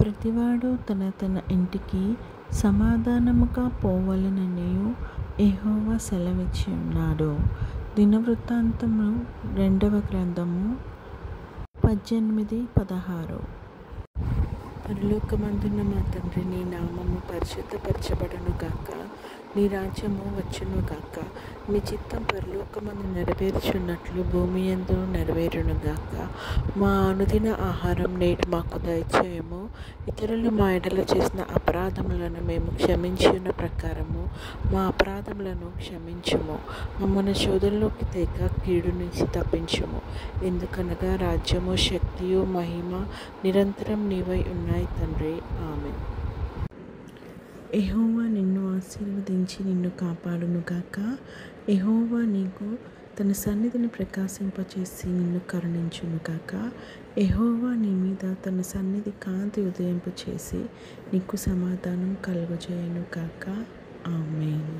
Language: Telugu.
ప్రతివాడు తన తన ఇంటికి సమాధానముగా పోవలెననియు యెహోవా సెలవిచ్చి ఉన్నాడు. దినవృత్తాంతము 2వ గ్రంథము 18:16. పరలోకమందున్న మా తండ్రి, నీ నామము పరిశుద్ధపరచబడును గాక, నీ రాజ్యము వచ్చును గాక, నీ చిత్తం పరలోకమందు నెరవేర్చున్నట్లు భూమి యందు నెరవేరును గాక. మా అనుదిన ఆహారం నేడు మాకు దయచేయము. ఇతరులు మా ఎడల చేసిన అపరాధములను మేము క్షమించిన ప్రకారము మా అపరాధములను క్షమించుము. మమ్మల్ని శోధనలోకి తేక కీడు నుంచి తప్పించుము. ఎందుకనగా రాజ్యము, శక్తియు, మహిమ నిరంతరం నీవై ఉన్నాయి తండ్రి. ఆమేన్. యెహోవా నిన్ను ఆశీర్వదించి నిన్ను కాపాడును గాక. యెహోవా నీకు తన సన్నిధిని ప్రకాశింపచేసి నిన్ను కరుణించును గాక. యెహోవా నీ మీద తన సన్నిధి కాంతి ఉదయింపచేసి నీకు సమాధానం కలుగజేయును గాక. ఆమేన్.